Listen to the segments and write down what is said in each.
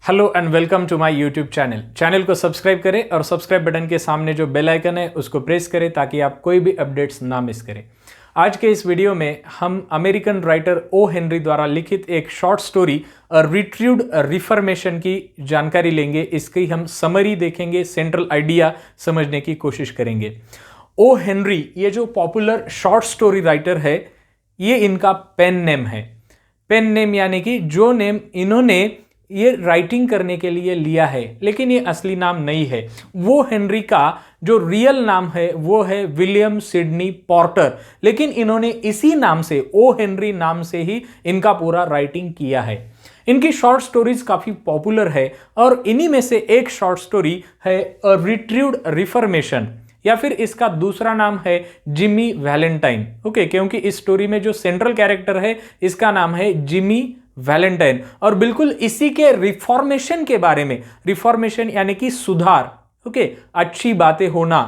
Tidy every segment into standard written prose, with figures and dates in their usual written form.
Hello and welcome to my YouTube channel को subscribe करें और सब्सक्राइब बटन के सामने जो बेल आइकन है उसको प्रेस करें ताकि आप कोई भी अपडेट्स ना मिस करें। आज के इस वीडियो में हम अमेरिकन राइटर ओ हेनरी द्वारा लिखित एक शॉर्ट स्टोरी रिट्रीव्ड रिफॉर्मेशन की जानकारी लेंगे। इसकी हम समरी देखेंगे, सेंट्रल आइडिया समझने की कोशिश करेंगे। ओ हेनरी ये जो पॉपुलर शॉर्ट स्टोरी राइटर है, ये इनका पेन नेम है। पेन नेम यानी कि जो नेम इन्होंने ये राइटिंग करने के लिए लिया है, लेकिन ये असली नाम नहीं है। वो हेनरी का जो रियल नाम है वो है विलियम सिडनी पॉर्टर, लेकिन इन्होंने इसी नाम से, ओ हेनरी नाम से ही इनका पूरा राइटिंग किया है। इनकी शॉर्ट स्टोरीज काफी पॉपुलर है और इन्हीं में से एक शॉर्ट स्टोरी है अ रिट्रीव्ड रिफॉर्मेशन, या फिर इसका दूसरा नाम है जिमी वैलेंटाइन। ओके, क्योंकि इस स्टोरी में जो सेंट्रल कैरेक्टर है इसका नाम है जिमी वैलेंटाइन, और बिल्कुल इसी के रिफॉर्मेशन के बारे में, रिफॉर्मेशन यानी कि सुधार, ओके, अच्छी बातें होना,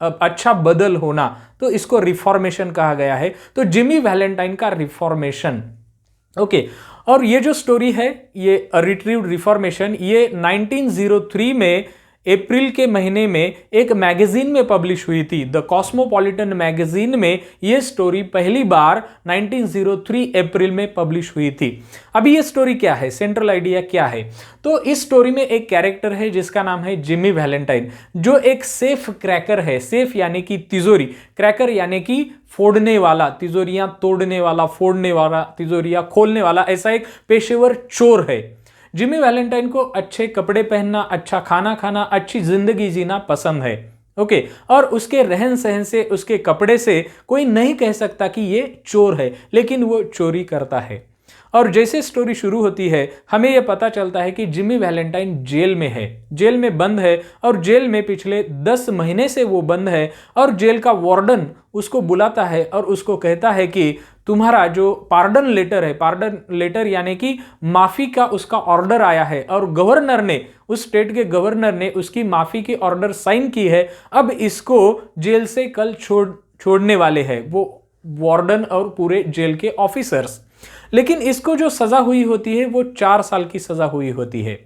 अच्छा बदल होना, तो इसको रिफॉर्मेशन कहा गया है। तो जिमी वैलेंटाइन का रिफॉर्मेशन, ओके। और ये जो स्टोरी है, ये रिट्रीव्ड रिफॉर्मेशन, ये 1903 में अप्रैल के महीने में एक मैगजीन में पब्लिश हुई थी। द कॉस्मोपॉलिटन मैगजीन में ये स्टोरी पहली बार 1903 अप्रैल में पब्लिश हुई थी। अभी ये स्टोरी क्या है, सेंट्रल आइडिया क्या है? तो इस स्टोरी में एक कैरेक्टर है जिसका नाम है जिमी वैलेंटाइन, जो एक सेफ क्रैकर है। सेफ यानी कि तिजोरी, क्रैकर यानी कि फोड़ने वाला, तिजोरियां तोड़ने वाला, फोड़ने वाला, तिजोरियां खोलने वाला, ऐसा एक पेशेवर चोर है। जिमी वैलेंटाइन को अच्छे कपड़े पहनना, अच्छा खाना खाना, अच्छी जिंदगी जीना पसंद है, ओके। और उसके रहन सहन से, उसके कपड़े से कोई नहीं कह सकता कि ये चोर है, लेकिन वो चोरी करता है। और जैसे स्टोरी शुरू होती है, हमें यह पता चलता है कि जिमी वैलेंटाइन जेल में है, जेल में बंद है, और जेल में पिछले 10 महीने से वो बंद है। और जेल का वार्डन उसको बुलाता है और उसको कहता है कि तुम्हारा जो पार्डन लेटर है, पार्डन लेटर यानी कि माफी का उसका ऑर्डर आया है, और गवर्नर ने, उस स्टेट के गवर्नर ने उसकी माफी की ऑर्डर साइन की है। अब इसको जेल से कल छोड़ने वाले हैं वो वार्डन और पूरे जेल के ऑफिसर्स। लेकिन इसको जो सजा हुई होती है वो 4 साल की सजा हुई होती है।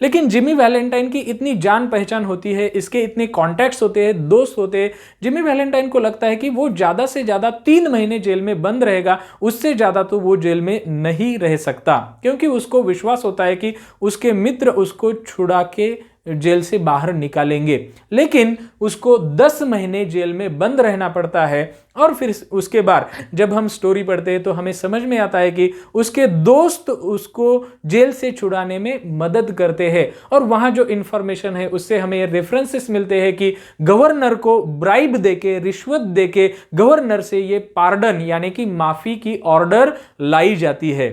लेकिन जिमी वैलेंटाइन की इतनी जान पहचान होती है, इसके इतने कॉन्टैक्ट्स होते हैं, दोस्त होते हैं, जिमी वैलेंटाइन को लगता है कि वो ज़्यादा से ज़्यादा 3 महीने जेल में बंद रहेगा, उससे ज़्यादा तो वो जेल में नहीं रह सकता, क्योंकि उसको विश्वास होता है कि उसके मित्र उसको छुड़ा के जेल से बाहर निकालेंगे। लेकिन उसको 10 महीने जेल में बंद रहना पड़ता है। और फिर उसके बाद जब हम स्टोरी पढ़ते हैं तो हमें समझ में आता है कि उसके दोस्त उसको जेल से छुड़ाने में मदद करते हैं। और वहां जो इंफॉर्मेशन है उससे हमें रेफरेंसेस मिलते हैं कि गवर्नर को ब्राइब देके, रिश्वत देके गवर्नर से ये पार्डन यानी कि माफी की ऑर्डर लाई जाती है।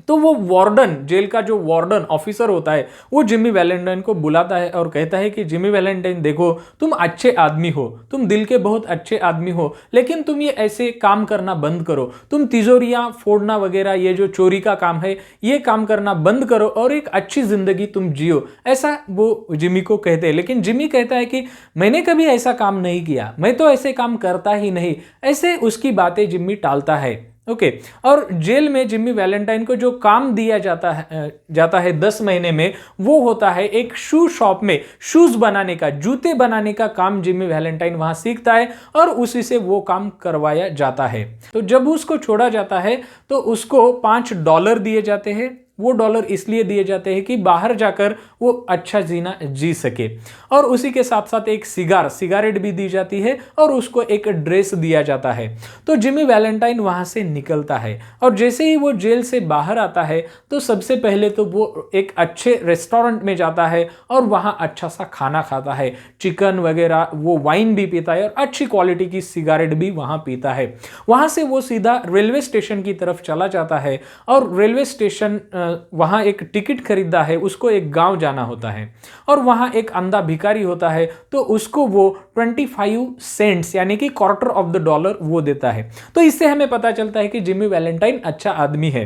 तो वो वार्डन, जेल का जो वार्डन ऑफिसर होता है, वो जिमी वैलेंटाइन को बुलाता है और कहता है कि जिमी वैलेंटाइन देखो, तुम अच्छे आदमी हो, तुम दिल के बहुत अच्छे आदमी हो, लेकिन तुम ये ऐसे काम करना बंद करो, तुम तिजोरियां फोड़ना वगैरह, ये जो चोरी का काम है, ये काम करना बंद करो और एक अच्छी जिंदगी तुम जियो, ऐसा वो जिमी को कहते हैं। लेकिन जिमी कहता है कि मैंने कभी ऐसा काम नहीं किया, मैं तो ऐसे काम करता ही नहीं, ऐसे उसकी बातें जिमी टालता है, ओके। और जेल में जिमी वैलेंटाइन को जो काम दिया जाता है 10 महीने में, वो होता है एक शू शॉप में शूज बनाने का, जूते बनाने का काम जिमी वैलेंटाइन वहां सीखता है और उसी से वो काम करवाया जाता है। तो जब उसको छोड़ा जाता है तो उसको $5 दिए जाते हैं। वो डॉलर इसलिए दिए जाते हैं कि बाहर जाकर वो अच्छा जीना जी सके, और उसी के साथ साथ एक सिगारेट भी दी जाती है और उसको एक ड्रेस दिया जाता है। तो जिमी वैलेंटाइन वहां से निकलता है, और जैसे ही वो जेल से बाहर आता है तो सबसे पहले तो वो एक अच्छे रेस्टोरेंट में जाता है और वहां अच्छा सा खाना खाता है, चिकन वगैरह, वो वाइन भी पीता है और अच्छी क्वालिटी की सिगारेट भी वहां पीता है। वहां से वो सीधा रेलवे स्टेशन की तरफ चला जाता है, और रेलवे स्टेशन वहां एक टिकट खरीदा है, उसको एक गांव जाना होता है, और वहां एक अंधा भिखारी होता है, तो उसको वो 25 सेंट्स यानी कि $25 वो देता है। तो इससे हमें पता चलता है कि जिमी वैलेंटाइन अच्छा आदमी है।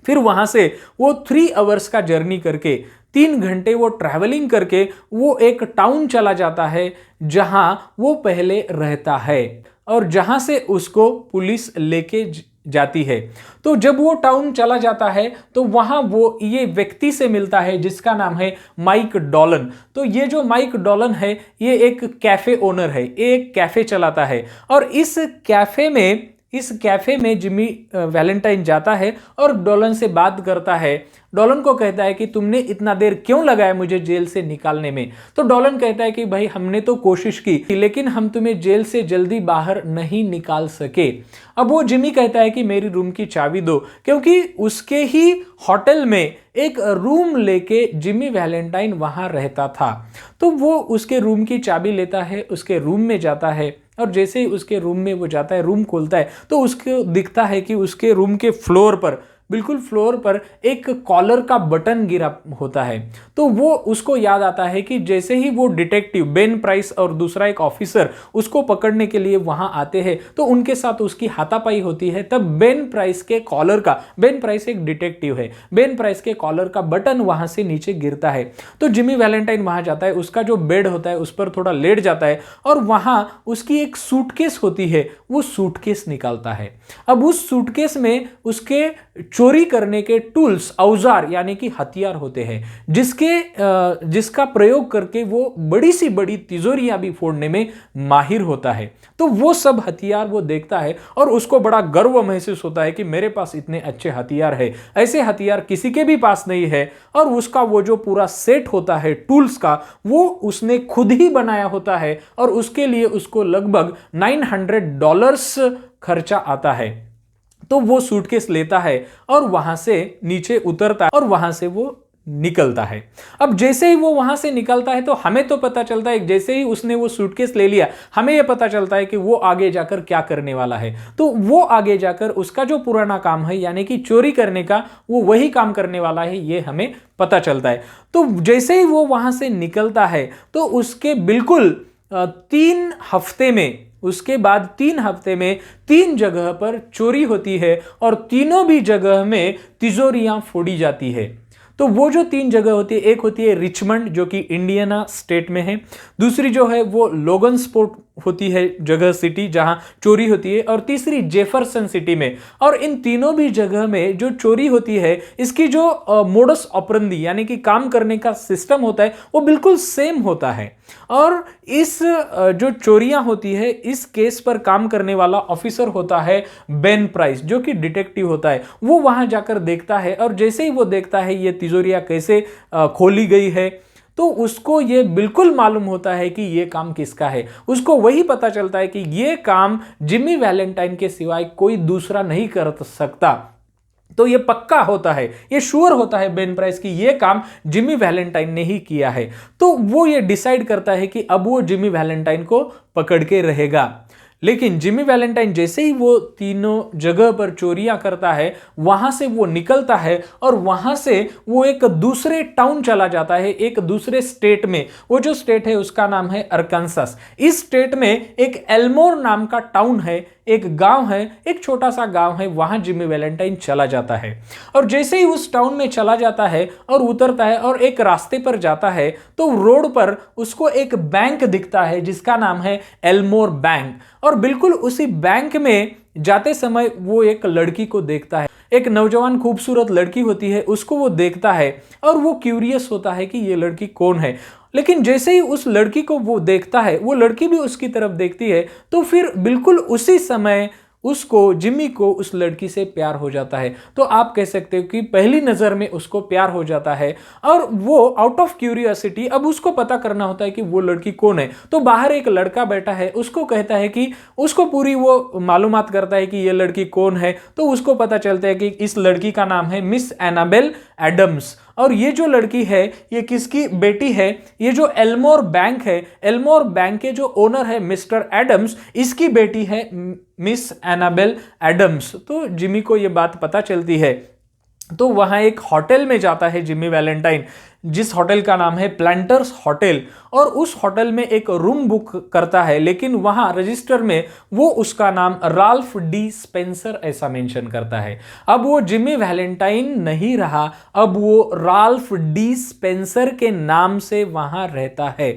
फिर वहां से वो 3 आवर्स का जर्नी करके, 3 घंटे वो ट्रैवलिंग करके वो एक टाउन चला जाता है जहां वो पहले रहता है, और जहां से उसको पुलिस लेके जाती है। तो जब वो टाउन चला जाता है तो वहां वो ये व्यक्ति से मिलता है जिसका नाम है माइक डॉलन। तो ये जो माइक डॉलन है ये एक कैफे ओनर है, एक कैफे चलाता है और इस कैफे में जिमी वैलेंटाइन जाता है और डॉलन से बात करता है। डॉलन को कहता है कि तुमने इतना देर क्यों लगाया मुझे जेल से निकालने में। तो डॉलन कहता है कि भाई हमने तो कोशिश की लेकिन हम तुम्हें जेल से जल्दी बाहर नहीं निकाल सके। अब वो जिमी कहता है कि मेरी रूम की चाबी दो, क्योंकि उसके ही होटल में एक रूम लेके जिमी वैलेंटाइन वहां रहता था। तो वो उसके रूम की चाबी लेता है, उसके रूम में जाता है और जैसे ही उसके रूम में वो जाता है, रूम खोलता है तो उसको दिखता है कि उसके रूम के फ्लोर पर, बिल्कुल फ्लोर पर एक कॉलर का बटन गिरा होता है। तो वो उसको याद आता है कि जैसे ही वो डिटेक्टिव बेन प्राइस और दूसरा एक ऑफिसर उसको पकड़ने के लिए वहां आते हैं तो उनके साथ उसकी हाथापाई होती है। तब बेन प्राइस एक डिटेक्टिव है, बेन प्राइस के कॉलर का बटन वहां से नीचे गिरता है। तो जिमी वैलेंटाइन वहां जाता है, उसका जो बेड होता है उस पर थोड़ा लेट जाता है और वहां उसकी एक सूटकेस होती है, वो सूटकेस निकालता है। अब उस सूटकेस में उसके चोरी करने के टूल्स, औजार यानी कि हथियार होते हैं, जिसका प्रयोग करके वो बड़ी सी बड़ी तिजोरियां भी फोड़ने में माहिर होता है। तो वो सब हथियार वो देखता है और उसको बड़ा गर्व महसूस होता है कि मेरे पास इतने अच्छे हथियार है, ऐसे हथियार किसी के भी पास नहीं है। और उसका वो जो पूरा सेट होता है टूल्स का, वो उसने खुद ही बनाया होता है और उसके लिए उसको लगभग $900 खर्चा आता है। तो वो सूटकेस लेता है और वहां से नीचे उतरता है और वहां से वो निकलता है। अब जैसे ही वो वहां से निकलता है तो हमें तो पता चलता है, जैसे ही उसने वो सूटकेस ले लिया हमें यह पता चलता है कि वो आगे जाकर क्या करने वाला है। तो वो आगे जाकर उसका जो पुराना काम है यानी कि चोरी करने का, वो वही काम करने वाला है, ये हमें पता चलता है। तो जैसे ही वो वहां से निकलता है तो उसके बिल्कुल 3 हफ्ते में, उसके बाद 3 हफ्ते में 3 जगह पर चोरी होती है और तीनों भी जगह में तिजोरियां फोड़ी जाती है। तो वो जो 3 जगह होती है, एक होती है रिचमंड जो कि इंडियाना स्टेट में है, दूसरी जो है वो लोगनस्पोर्ट होती है जगह, सिटी जहां चोरी होती है, और तीसरी जेफरसन सिटी में। और इन तीनों भी जगह में जो चोरी होती है इसकी जो मोडस ऑपरेंडी यानी कि काम करने का सिस्टम होता है वो बिल्कुल सेम होता है। और इस जो चोरियां होती है इस केस पर काम करने वाला ऑफिसर होता है बेन प्राइस जो कि डिटेक्टिव होता है। वो वहां जाकर देखता है और जैसे ही वो देखता है ये तिजोरियां कैसे खोली गई है तो उसको ये बिल्कुल मालूम होता है कि ये काम किसका है। उसको वही पता चलता है कि ये काम जिमी वैलेंटाइन के सिवाय कोई दूसरा नहीं कर सकता। तो ये पक्का होता है, ये श्योर होता है बेन प्राइस कि ये काम जिमी वैलेंटाइन ने ही किया है। तो वो ये डिसाइड करता है कि अब वो जिमी वैलेंटाइन को पकड़ के रहेगा। लेकिन जिमी वैलेंटाइन जैसे ही वो तीनों जगह पर चोरियां करता है वहां से वो निकलता है और वहां से वो एक दूसरे टाउन चला जाता है, एक दूसरे स्टेट में। वो जो स्टेट है उसका नाम है अरकानसास। इस स्टेट में एक एल्मोर नाम का टाउन है, एक गांव है, एक छोटा सा गांव है, वहां जिमी वैलेंटाइन चला जाता है। और जैसे ही उस टाउन में चला जाता है और उतरता है और एक रास्ते पर जाता है तो रोड पर उसको एक बैंक दिखता है जिसका नाम है एल्मोर बैंक। और बिल्कुल उसी बैंक में जाते समय वो एक लड़की को देखता है, एक नौजवान खूबसूरत लड़की होती है, उसको वो देखता है और वो क्यूरियस होता है कि ये लड़की कौन है। लेकिन जैसे ही उस लड़की को वो देखता है, वो लड़की भी उसकी तरफ देखती है, तो फिर बिल्कुल उसी समय उसको, जिमी को उस लड़की से प्यार हो जाता है। तो आप कह सकते हो कि पहली नजर में उसको प्यार हो जाता है और वो आउट ऑफ क्यूरियोसिटी अब उसको पता करना होता है कि वो लड़की कौन है। तो बाहर एक लड़का बैठा है, उसको कहता है कि उसको पूरी वो मालूमात करता है कि ये लड़की कौन है। तो उसको पता चलता है कि इस लड़की का नाम है मिस एनाबेल एडम्स और ये जो लड़की है ये किसकी बेटी है, ये जो एल्मोर बैंक है, एल्मोर बैंक के जो ओनर है मिस्टर एडम्स, इसकी बेटी है मिस एनाबेल एडम्स। तो जिमी को ये बात पता चलती है तो वहां एक होटल में जाता है जिमी वैलेंटाइन, जिस होटल का नाम है प्लांटर्स होटल, और उस होटल में एक रूम बुक करता है। लेकिन वहां रजिस्टर में वो उसका नाम राल्फ डी स्पेंसर ऐसा मेंशन करता है। अब वो जिमी वैलेंटाइन नहीं रहा, अब वो राल्फ डी स्पेंसर के नाम से वहां रहता है।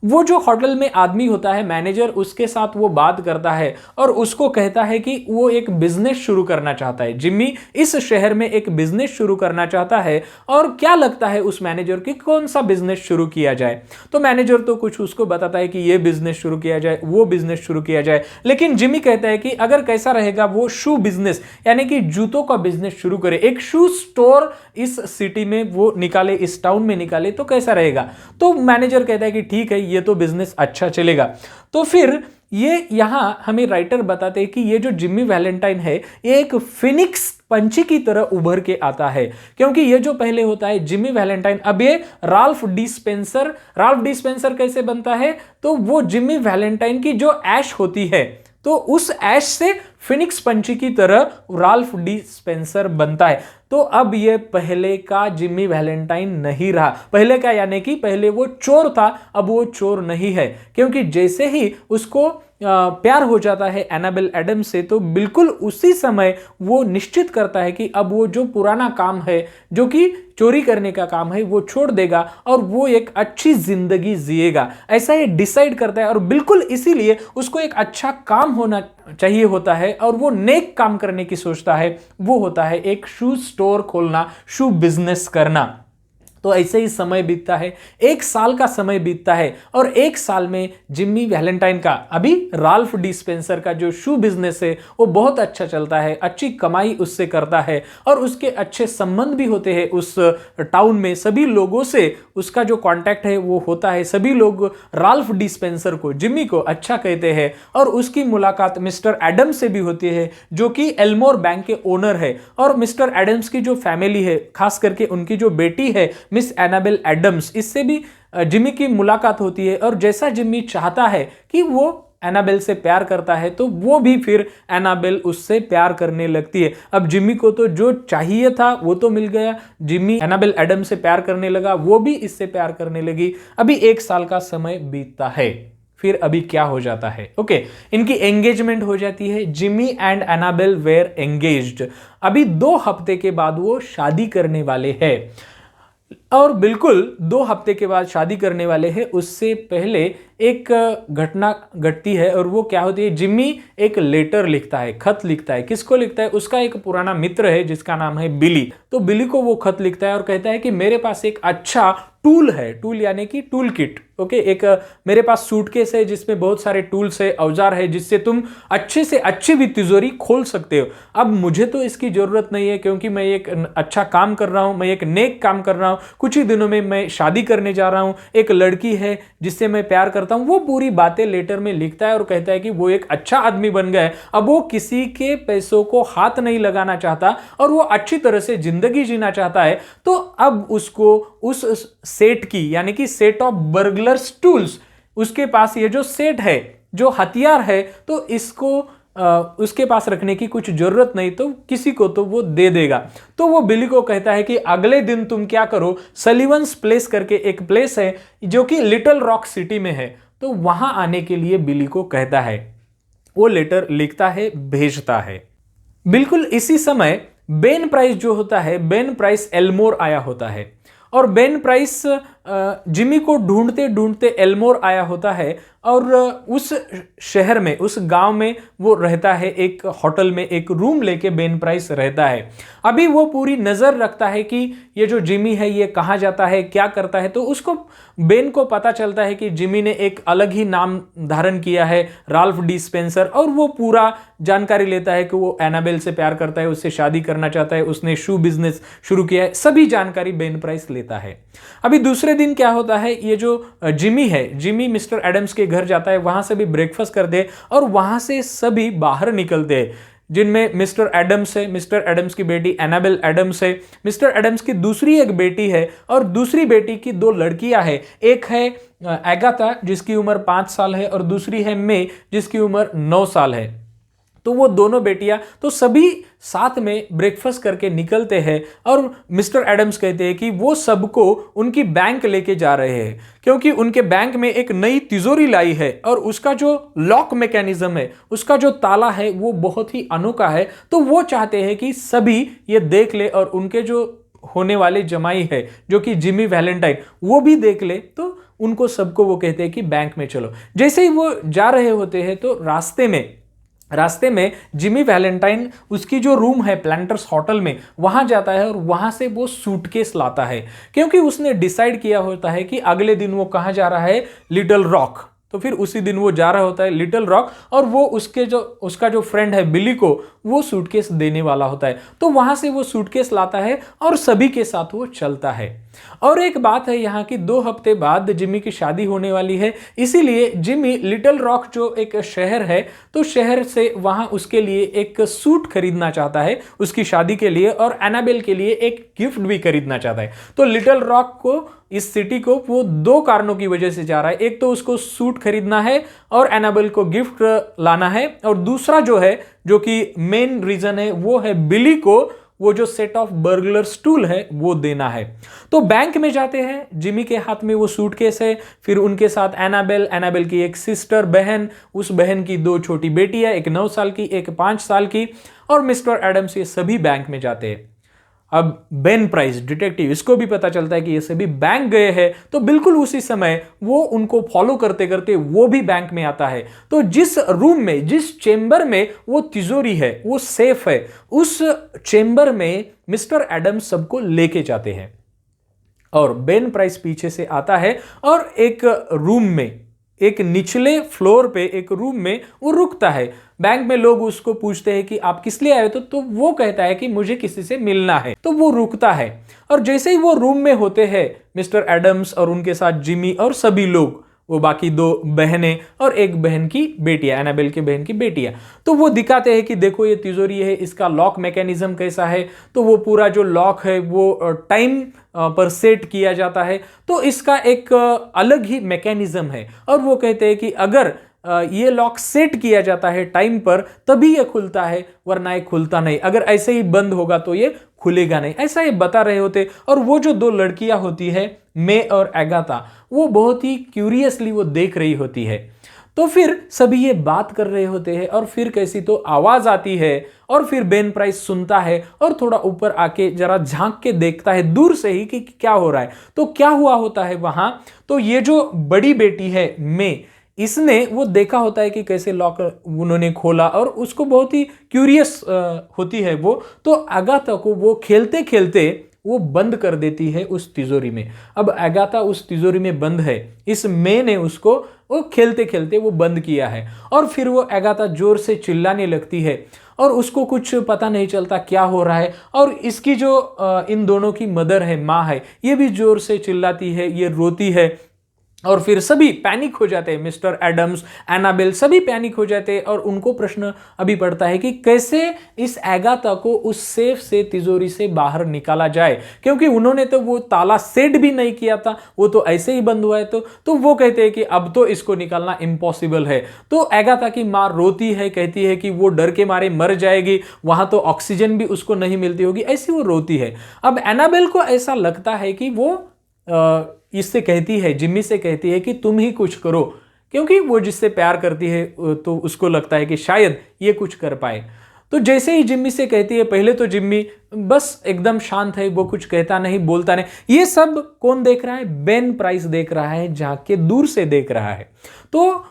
वो जो होटल में आदमी होता है मैनेजर, उसके साथ वो बात करता है और उसको कहता है कि वो एक बिजनेस शुरू करना चाहता है। जिम्मी इस शहर में एक बिजनेस शुरू करना चाहता है और क्या लगता है उस मैनेजर की कौन सा बिजनेस शुरू किया जाए। तो मैनेजर तो कुछ उसको बताता है कि ये बिजनेस शुरू किया जाए, वो बिजनेस शुरू किया जाए, लेकिन जिम्मी कहता है कि अगर कैसा रहेगा वो शू बिजनेस यानी कि जूतों का बिजनेस शुरू करे, एक शू स्टोर इस सिटी में वो निकाले, इस टाउन में निकाले तो कैसा रहेगा। तो मैनेजर कहता है कि ठीक है, ये तो बिजनेस अच्छा चलेगा। तो फिर ये यहां हमें राइटर बताते हैं कि ये जो जिम्मी वैलेंटाइन है ये एक फिनिक्स पंछी की तरह उभर के आता है, क्योंकि ये जो पहले होता है जिम्मी वैलेंटाइन, अब ये राल्फ डी स्पेंसर कैसे बनता है, तो वो जिम्मी वैलेंटाइन की जो ऐश होती है तो उस ऐश से फिनिक्स पंछी की तरह राल्फ डी स्पेंसर बनता है। तो अब ये पहले का जिम्मी वैलेंटाइन नहीं रहा। पहले का यानी कि पहले वो चोर था, अब वो चोर नहीं है, क्योंकि जैसे ही उसको प्यार हो जाता है एनाबेल एडम्स से तो बिल्कुल उसी समय वो निश्चित करता है कि अब वो जो पुराना काम है, जो कि चोरी करने का काम है, वो छोड़ देगा और वो एक अच्छी जिंदगी जिएगा, ऐसा ये डिसाइड करता है। और बिल्कुल इसीलिए उसको एक अच्छा काम होना चाहिए होता है और वो नेक काम करने की सोचता है, वो होता है एक शू स्टोर खोलना, शू बिजनेस करना। तो ऐसे ही समय बीतता है, 1 साल का समय बीतता है और 1 साल में जिम्मी वैलेंटाइन का, अभी राल्फ डी स्पेंसर का जो शू बिजनेस है वो बहुत अच्छा चलता है, अच्छी कमाई उससे करता है और उसके अच्छे संबंध भी होते हैं उस टाउन में, सभी लोगों से उसका जो कांटेक्ट है वो होता है, सभी लोग राल्फ डी स्पेंसर को, जिम्मी को अच्छा कहते हैं। और उसकी मुलाकात मिस्टर एडम्स से भी होती है जो कि एल्मोर बैंक के ओनर है, और मिस्टर एडम्स की जो फैमिली है, खास करके उनकी जो बेटी है मिस एनाबेल एडम्स, इससे भी जिम्मी की मुलाकात होती है। और जैसा जिम्मी चाहता है कि वो एनाबेल से प्यार करता है तो वो भी फिर एनाबेल उससे प्यार करने लगती है। अब जिम्मी को तो जो चाहिए था वो तो मिल गया, जिम्मी एनाबेल एडम्स से प्यार करने लगा, वो भी इससे प्यार करने लगी। अभी 1 साल का समय बीतता है, फिर अभी क्या हो जाता है, ओके, इनकी एंगेजमेंट हो जाती है। Jimmy and Annabelle were engaged. अभी 2 हफ्ते के बाद वो शादी करने वाले हैं और बिल्कुल 2 हफ्ते के बाद शादी करने वाले हैं। उससे पहले एक घटना घटती है और वो क्या होती है, जिम्मी एक लेटर लिखता है, खत लिखता है। किसको लिखता है? उसका एक पुराना मित्र है जिसका नाम है बिली। तो बिली को वो खत लिखता है और कहता है कि मेरे पास एक अच्छा टूल है, टूल यानी कि टूल किट, ओके, एक मेरे पास सूटकेस है जिसमें बहुत सारे टूल्स है, औजार है, जिससे तुम अच्छे से अच्छी भी तिजोरी खोल सकते हो। अब मुझे तो इसकी जरूरत नहीं है क्योंकि मैं एक अच्छा काम कर रहा हूं, मैं एक नेक काम कर रहा हूं, कुछ ही दिनों में मैं शादी करने जा रहा हूं, एक लड़की है जिससे मैं प्यार करता हूं। वो पूरी बातें लेटर में लिखता है और कहता है कि वो एक अच्छा आदमी बन गया है, अब वो किसी के पैसों को हाथ नहीं लगाना चाहता और वो अच्छी तरह से जिंदगी जीना चाहता है। तो अब उसको उस सेट की, यानी कि सेट ऑफ बर्गलर्स टूल्स, उसके पास ये जो सेट है, जो हथियार है, तो इसको उसके पास रखने की कुछ जरूरत नहीं, तो किसी को तो वो दे देगा। तो वो बिली को कहता है कि अगले दिन तुम क्या करो, सलीवंस प्लेस करके एक प्लेस है जो कि लिटिल रॉक सिटी में है, तो वहां आने के लिए बिली को कहता है। वो लेटर लिखता है, भेजता है। बिल्कुल इसी समय बेन प्राइस जो होता है, बेन प्राइस एल्मोर आया होता है और बेन प्राइस जिमी को ढूंढते ढूंढते एल्मोर आया होता है और उस शहर में, उस गांव में वो रहता है, एक होटल में एक रूम लेके बेन प्राइस रहता है। अभी वो पूरी नज़र रखता है कि ये जो जिमी है ये कहाँ जाता है, क्या करता है। तो उसको, बेन को पता चलता है कि जिमी ने एक अलग ही नाम धारण किया है, राल्फ डी स्पेंसर, और वो पूरा जानकारी लेता है कि वो एनाबेल से प्यार करता है, उससे शादी करना चाहता है, उसने शू बिजनेस शुरू किया है, सभी जानकारी बेन प्राइस लेता है। अभी दूसरे दिन क्या होता है, ये जो जिमी है, जिमी मिस्टर एडम्स के घर जाता है, वहां से भी ब्रेकफास्ट कर दे और वहां से सभी बाहर निकलते हैं, जिनमें मिस्टर एडम्स है, मिस्टर एडम्स की बेटी एनाबेल एडम्स है, मिस्टर एडम्स की दूसरी एक बेटी है और दूसरी बेटी की 2 लड़कियां हैं। एक है एगाथा जिसकी उम्र 5 साल है और दूसरी है मे जिसकी उम्र 9 साल है। तो वो दोनों बेटियां, तो सभी साथ में ब्रेकफास्ट करके निकलते हैं और मिस्टर एडम्स कहते हैं कि वो सबको उनकी बैंक लेके जा रहे हैं क्योंकि उनके बैंक में एक नई तिजोरी लाई है और उसका जो लॉक मैकेनिज्म है, उसका जो ताला है वो बहुत ही अनोखा है। तो वो चाहते हैं कि सभी ये देख ले और उनके जो होने वाले जमाई है जो कि जिमी वैलेंटाइन, वो भी देख ले तो उनको सबको वो कहते हैं कि बैंक में चलो। जैसे ही वो जा रहे होते हैं तो रास्ते में जिमी वैलेंटाइन उसकी जो रूम है प्लांटर्स होटल में वहां जाता है और वहां से वो सूटकेस लाता है, क्योंकि उसने डिसाइड किया होता है कि अगले दिन वो कहां जा रहा है, लिटिल रॉक। तो फिर उसी दिन वो जा रहा होता है लिटिल रॉक और वो उसका जो फ्रेंड है बिली को वो सूटकेस देने वाला होता है। तो वहां से वो सूटकेस लाता है और सभी के साथ वो चलता है। और एक बात है यहाँ की, 2 हफ्ते बाद जिमी की शादी होने वाली है, इसीलिए जिमी लिटिल रॉक जो एक शहर है तो शहर से वहां उसके लिए एक सूट खरीदना चाहता है उसकी शादी के लिए, और एनाबेल के लिए एक गिफ्ट भी खरीदना चाहता है। तो लिटिल रॉक को, इस सिटी को वो 2 कारणों की वजह से जा रहा है। एक तो उसको सूट खरीदना है और एनाबेल को गिफ्ट लाना है, और दूसरा जो है, जो कि मेन रीजन है, वो है बिली को वो जो सेट ऑफ बर्गलर्स टूल है वो देना है। तो बैंक में जाते हैं, जिमी के हाथ में वो सूटकेस है, फिर उनके साथ एनाबेल की एक सिस्टर बहन, उस बहन की 2 छोटी बेटियां, एक 9 साल की, एक 5 साल की, और मिस्टर एडम्स, ये सभी बैंक में जाते हैं। अब बेन प्राइस डिटेक्टिव, इसको भी पता चलता है कि ये सभी बैंक गए हैं, तो बिल्कुल उसी समय वो उनको फॉलो करते करते वो भी बैंक में आता है। तो जिस रूम में, जिस चेंबर में वो तिजोरी है, वो सेफ है, उस चेंबर में मिस्टर एडम्स सबको लेके जाते हैं। और बेन प्राइस पीछे से आता है और एक रूम में, एक निचले फ्लोर पे एक रूम में वो रुकता है। बैंक में लोग उसको पूछते हैं कि आप किस लिए आए हो, तो वो कहता है कि मुझे किसी से मिलना है। तो वो रुकता है, और जैसे ही वो रूम में होते हैं मिस्टर एडम्स और उनके साथ जिमी और सभी लोग, वो बाकी 2 बहनें और एक बहन की बेटियां, एनाबेल के बहन की बेटियां, तो वो दिखाते हैं कि देखो ये तिजोरी है, इसका लॉक मैकेनिज्म कैसा है। तो वो पूरा जो लॉक है वो टाइम पर सेट किया जाता है, तो इसका एक अलग ही मैकेनिज्म है। और वो कहते हैं कि अगर ये लॉक सेट किया जाता है टाइम पर तभी ये खुलता है, वरना ये खुलता नहीं, अगर ऐसे ही बंद होगा तो ये खुलेगा नहीं, ऐसा ये बता रहे होते। और वो जो 2 लड़कियां होती है, मे और एगाथा, वो बहुत ही क्यूरियसली वो देख रही होती है। तो फिर सभी ये बात कर रहे होते हैं, और फिर कैसी तो आवाज आती है, और फिर बेन प्राइस सुनता है और थोड़ा ऊपर आके जरा झांक के देखता है दूर से ही कि क्या हो रहा है। तो क्या हुआ होता है वहां, तो ये जो बड़ी बेटी है मे, इसने वो देखा होता है कि कैसे लॉक उन्होंने खोला, और उसको बहुत ही क्यूरियस होती है वो। तो अगाथा को वो खेलते खेलते वो बंद कर देती है उस तिजोरी में। अब अगाथा उस तिजोरी में बंद है, इस मे ने उसको वो खेलते खेलते वो बंद किया है। और फिर वो अगाथा जोर से चिल्लाने लगती है, और उसको कुछ पता नहीं चलता क्या हो रहा है। और इसकी जो इन दोनों की मदर है, माँ है, ये भी जोर से चिल्लाती है, ये रोती है। और फिर सभी पैनिक हो जाते हैं, मिस्टर एडम्स, एनाबेल, सभी पैनिक हो जाते हैं। और उनको प्रश्न अभी पड़ता है कि कैसे इस अगाथा को उस सेफ से, तिजोरी से बाहर निकाला जाए, क्योंकि उन्होंने तो वो ताला सेट भी नहीं किया था, वो तो ऐसे ही बंद हुआ है। तो वो कहते हैं कि अब तो इसको निकालना इम्पॉसिबल है। तो अगाथा की माँ रोती है, कहती है कि वो डर के मारे मर जाएगी, वहां तो ऑक्सीजन भी उसको नहीं मिलती होगी, ऐसी वो रोती है। अब एनाबेल को ऐसा लगता है कि वो इससे कहती है, जिम्मी से कहती है कि तुम ही कुछ करो, क्योंकि वो जिससे प्यार करती है तो उसको लगता है कि शायद ये कुछ कर पाए। तो जैसे ही जिम्मी से कहती है, पहले तो जिम्मी बस एकदम शांत है, वो कुछ कहता नहीं, बोलता नहीं। ये सब कौन देख रहा है? बेन प्राइस देख रहा है, झांक के दूर से देख रहा है। तो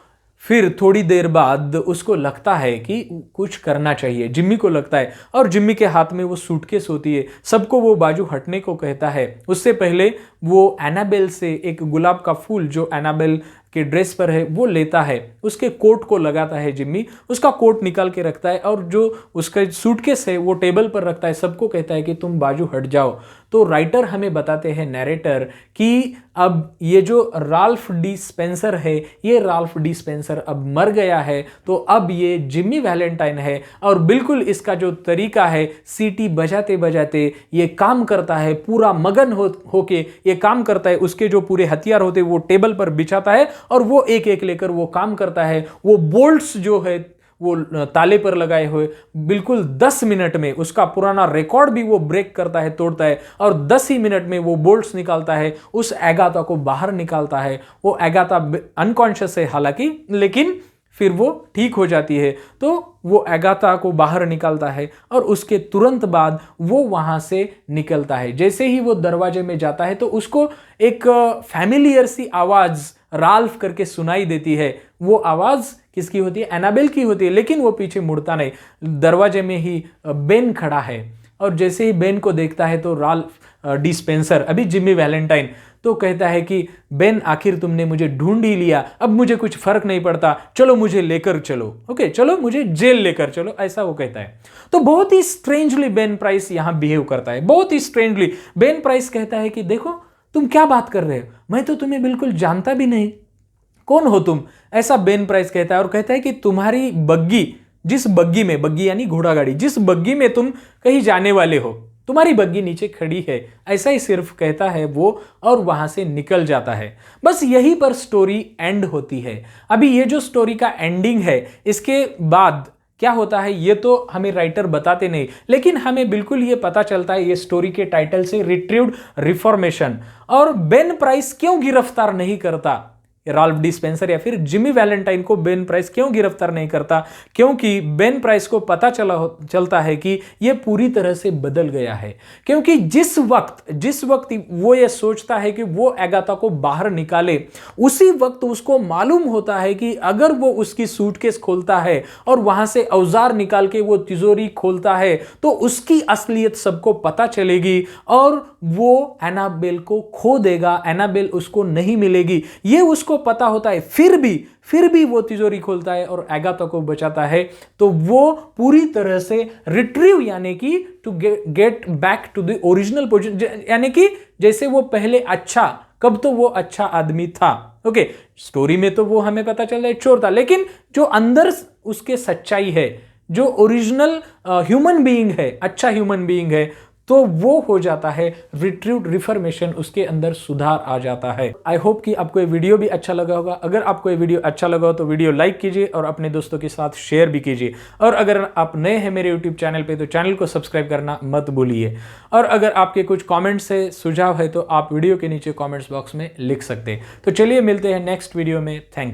फिर थोड़ी देर बाद उसको लगता है कि कुछ करना चाहिए, जिम्मी को लगता है। और जिम्मी के हाथ में वो सूटकेस होती है, सबको वो बाजू हटने को कहता है। उससे पहले वो एनाबेल से एक गुलाब का फूल जो एनाबेल के ड्रेस पर है वो लेता है, उसके कोट को लगाता है जिम्मी, उसका कोट निकाल के रखता है, और जो उसका सूटकेस है वो टेबल पर रखता है, सबको कहता है कि तुम बाजू हट जाओ। तो राइटर हमें बताते हैं, नैरेटर, कि अब ये जो राल्फ डी स्पेंसर है, ये राल्फ डी स्पेंसर अब मर गया है, तो अब ये जिम्मी वैलेंटाइन है। और बिल्कुल इसका जो तरीका है, सीटी बजाते बजाते ये काम करता है, पूरा मगन होके ये काम करता है। उसके जो पूरे हथियार होते हैं वो टेबल पर बिछाता है, और वो एक एक लेकर वो काम करता है। वो बोल्ट्स जो है वो ताले पर लगाए हुए, बिल्कुल 10 मिनट में उसका पुराना रिकॉर्ड भी वो ब्रेक करता है, तोड़ता है, और 10 ही मिनट में वो बोल्ट्स निकालता है, उस अगाथा को बाहर निकालता है। वो अगाथा अनकॉन्शियस है हालांकि, लेकिन फिर वो ठीक हो जाती है। तो वो अगाथा को बाहर निकालता है और उसके तुरंत बाद वो वहां से निकलता है। जैसे ही वो दरवाजे में जाता है तो उसको एक फैमिलियर सी आवाज राल्फ करके सुनाई देती है। वो आवाज किसकी होती है? एनाबेल की होती है। लेकिन वो पीछे मुड़ता नहीं, दरवाजे में ही बेन खड़ा है और जैसे ही बेन को देखता है तो राल्फ डी स्पेंसर, अभी जिमी वैलेंटाइन, तो कहता है कि बेन आखिर तुमने मुझे ढूंढ ही लिया, अब मुझे कुछ फर्क नहीं पड़ता, चलो मुझे लेकर चलो, ओके चलो मुझे जेल लेकर चलो, ऐसा वो कहता है। तो बहुत ही स्ट्रेंजली बेन प्राइस यहां बिहेव करता है, बहुत ही स्ट्रेंजली। बेन प्राइस कहता है कि देखो तुम क्या बात कर रहे हो, मैं तो तुम्हें बिल्कुल जानता भी नहीं, कौन हो तुम, ऐसा बेन प्राइस कहता है। और कहता है कि तुम्हारी बग्गी, जिस बग्गी में, बग्गी यानी घोड़ा गाड़ी, जिस बग्गी में तुम कहीं जाने वाले हो, तुम्हारी बग्गी नीचे खड़ी है, ऐसा ही सिर्फ कहता है वो और वहां से निकल जाता है। बस यहीं पर स्टोरी एंड होती है। अभी ये जो स्टोरी का एंडिंग है, इसके बाद क्या होता है ये तो हमें राइटर बताते नहीं, लेकिन हमें बिल्कुल ये पता चलता है ये स्टोरी के टाइटल से, रिट्रीव्ड रिफॉर्मेशन। और बेन प्राइस क्यों गिरफ्तार नहीं करता राल्फ डी स्पेंसर या फिर जिमी वैलेंटाइन को, बेन प्राइस क्यों गिरफ्तार नहीं करता? क्योंकि बेन प्राइस को पता चलता है कि यह पूरी तरह से बदल गया है। क्योंकि जिस वक्त वो ये सोचता है कि वो अगाथा को बाहर निकाले, उसी वक्त उसको मालूम होता है कि अगर वो उसकी सूटकेस खोलता है और वहां से औजार निकाल के वो तिजोरी खोलता है तो उसकी असलियत सबको पता चलेगी और वो एनाबेल को खो देगा, एनाबेल उसको नहीं मिलेगी, ये उसको पता होता है। फिर भी वो तिजोरी खोलता है और अगाथा को बचाता है। तो वो पूरी तरह से रिट्रीव, यानी कि to get back to the original position, यानी कि जैसे वो पहले अच्छा, कब तो वो अच्छा आदमी था, ओके स्टोरी में तो वो हमें पता चल रहा है चोर था, लेकिन जो अंदर उसके सच्चाई है, जो ओरिजिनल ह्यूमन बीइंग है, अच्छा ह्यूमन बीइंग है, तो वो हो जाता है रिट्रीव्ड रिफॉर्मेशन, उसके अंदर सुधार आ जाता है। आई होप कि आपको ये वीडियो भी अच्छा लगा होगा। अगर आपको ये वीडियो अच्छा लगा हो तो वीडियो लाइक कीजिए और अपने दोस्तों के साथ शेयर भी कीजिए। और अगर आप नए हैं मेरे यूट्यूब चैनल पे तो चैनल को सब्सक्राइब करना मत भूलिए। और अगर आपके कुछ कॉमेंट्स है, सुझाव है, तो आप वीडियो के नीचे कॉमेंट्स बॉक्स में लिख सकते हैं। तो चलिए मिलते हैं नेक्स्ट वीडियो में। Thank you.